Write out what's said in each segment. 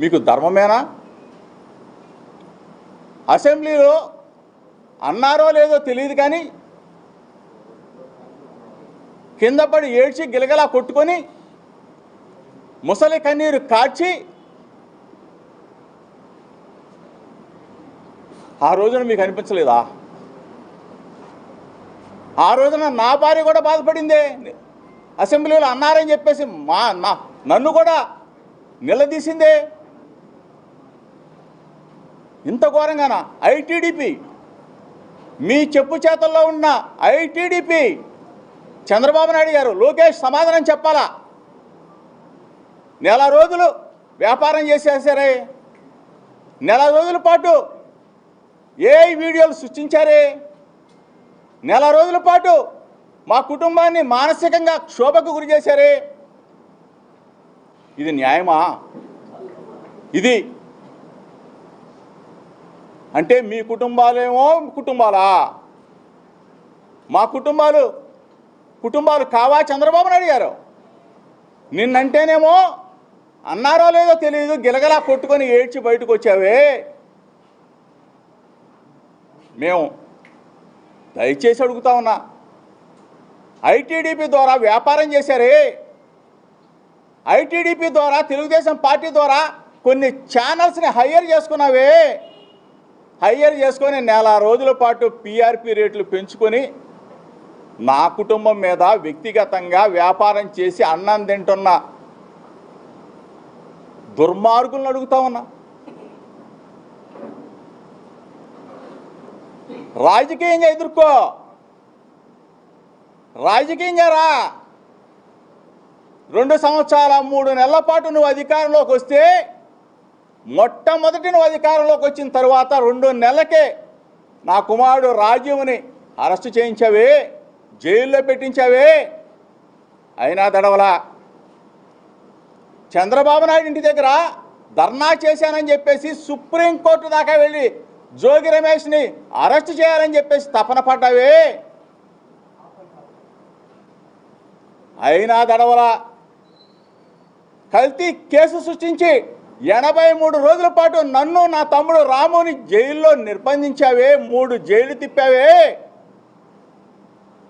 మీకు ధర్మమేనా? అసెంబ్లీలో అన్నారో లేదో తెలియదు కానీ కింద పడి ఏడ్చి గిలగలా కొట్టుకొని ముసలి కన్నీరు కార్చి ఆ రోజున మీకు అనిపించలేదా? ఆ రోజున నా భార్య కూడా బాధపడిందే. అసెంబ్లీలో అన్నారని చెప్పేసి నన్ను కూడా నిలదీసిందే. ఇంత ఘోరంగానా? ఐటీడీపీ, మీ చెప్పు చేతల్లో ఉన్న ఐటీడీపీ చంద్రబాబు నాయుడు గారు, లోకేష్ సమాధానం చెప్పాలా? నెల రోజులు వ్యాపారం చేసేసారే, నెల రోజుల పాటు ఏ వీడియోలు సృష్టించారే, నెల రోజుల పాటు మా కుటుంబాన్ని మానసికంగా క్షోభకు గురి చేశారే. ఇది న్యాయమా? ఇది అంటే మీ కుటుంబాలేమో కుటుంబాలా? మా కుటుంబాలు కావా చంద్రబాబు నాయుడు గారు? నిన్నంటేనేమో అన్నారో లేదో తెలియదు గిలగలా కొట్టుకొని ఏడ్చి బయటకు వచ్చావే. మేము దయచేసి అడుగుతా ఉన్నా, ఐటీడీపీ ద్వారా వ్యాపారం చేశారే, ఐటీడీపీ ద్వారా తెలుగుదేశం పార్టీ ద్వారా కొన్ని ఛానల్స్ని హైయర్ చేసుకున్నావే. హైయర్ చేసుకొని నెల రోజుల పాటు పీఆర్పీ రేట్లు పెంచుకొని నా కుటుంబం మీద వ్యక్తిగతంగా వ్యాపారం చేసి అన్నం తింటున్న దుర్మార్గులను అడుగుతా ఉన్నా. రాజకీయంగా ఎదుర్కో, రాజకీయంగా రా. 2 సంవత్సరాల 3 నెలల పాటు నువ్వు అధికారంలోకి వస్తే, మొట్టమొదటి నువ్వు అధికారంలోకి వచ్చిన తర్వాత 2 నెలలకే నా కుమారుడు రాజీవ్ని అరెస్టు చేయించావే, జైల్లో పెట్టించావే. అయినా దడవలా. చంద్రబాబు నాయుడు ఇంటి దగ్గర ధర్నా చేశానని చెప్పేసి సుప్రీంకోర్టు దాకా వెళ్ళి జోగి రమేష్ని అరెస్ట్ చేయాలని చెప్పేసి తపన పడ్డావే. అయినా దడవలా. కల్తీ కేసు సృష్టించి 83 రోజుల పాటు నన్ను నా తమ్ముడు రాముని జైల్లో నిర్బంధించావే, 3 జైలు తిప్పావే.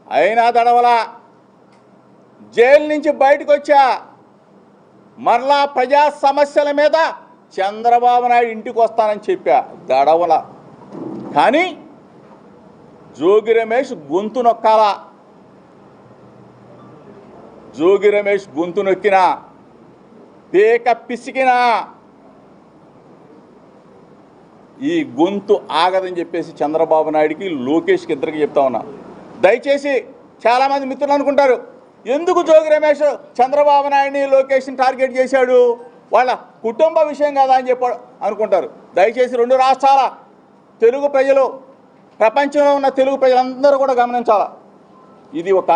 అయినా దడవలా. జైలు నుంచి బయటకు వచ్చా, మరలా ప్రజా సమస్యల మీద చంద్రబాబు నాయుడు ఇంటికి వస్తానని చెప్పా, దడవల. కానీ జోగి రమేష్ గొంతు నొక్కాలా. జోగి రమేష్ గొంతు నొక్కినా, పేక పిసికినా ఈ గొంతు ఆగదని చెప్పేసి చంద్రబాబు నాయుడికి, లోకేష్కి ఇద్దరికి చెప్తా ఉన్నా. దయచేసి చాలామంది మిత్రులు అనుకుంటారు, ఎందుకు జోగి రమేష్ చంద్రబాబు నాయుడిని లోకేష్ని టార్గెట్ చేశాడు, వాళ్ళ కుటుంబ విషయం కదా అని చెప్పి అనుకుంటారు. దయచేసి 2 రాష్ట్రాల తెలుగు ప్రజలు, ప్రపంచంలో ఉన్న తెలుగు ప్రజలందరూ కూడా గమనించాలా. ఇది ఒక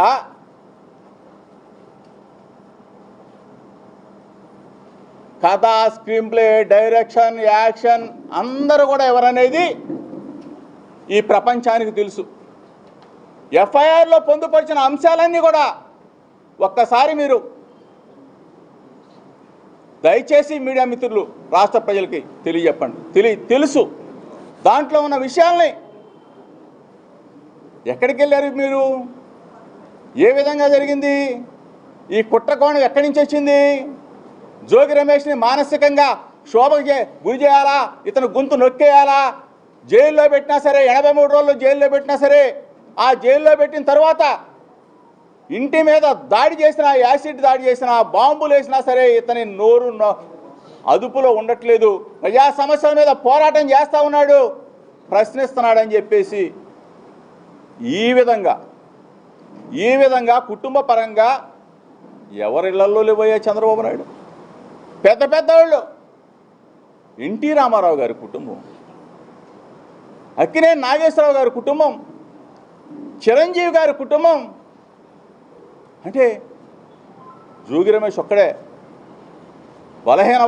కథ, స్క్రీన్ ప్లే, డైరెక్షన్, యాక్షన్ అందరూ కూడా ఎవరనేది ఈ ప్రపంచానికి తెలుసు. ఎఫ్ఐఆర్లో పొందుపరిచిన అంశాలన్నీ కూడా ఒక్కసారి మీరు దయచేసి మీడియా మిత్రులు, రాష్ట్ర ప్రజలకి తెలియజెప్పండి. తెలుసు దాంట్లో ఉన్న విషయాల్ని. ఎక్కడికి వెళ్ళారు మీరు? ఏ విధంగా జరిగింది? ఈ కుట్రకోణం ఎక్కడి నుంచి వచ్చింది? జోగి రమేష్ని మానసికంగా శోభకు గురి చేయాలా, ఇతను గొంతు నొక్కేయాలా, జైల్లో పెట్టినా సరే, 83 రోజులు జైల్లో పెట్టినా సరే, ఆ జైల్లో పెట్టిన తర్వాత ఇంటి మీద దాడి చేసినా, యాసిడ్ దాడి చేసినా, బాంబులు వేసినా సరే ఇతని నోరు అదుపులో ఉండట్లేదు. ప్రజా సమస్యల మీద పోరాటం చేస్తూ ఉన్నాడు, ప్రశ్నిస్తున్నాడని చెప్పేసి ఈ విధంగా కుటుంబ పరంగా ఎవరిళ్లలో లేవయ్యా చంద్రబాబు నాయుడు? పెద్దవాళ్ళు, ఎన్టీ రామారావు గారి కుటుంబం, అక్కినేని నాగేశ్వరరావు గారి కుటుంబం, చిరంజీవి గారి కుటుంబం. అంటే జోగి రమేష్ ఒక్కడే బలహీన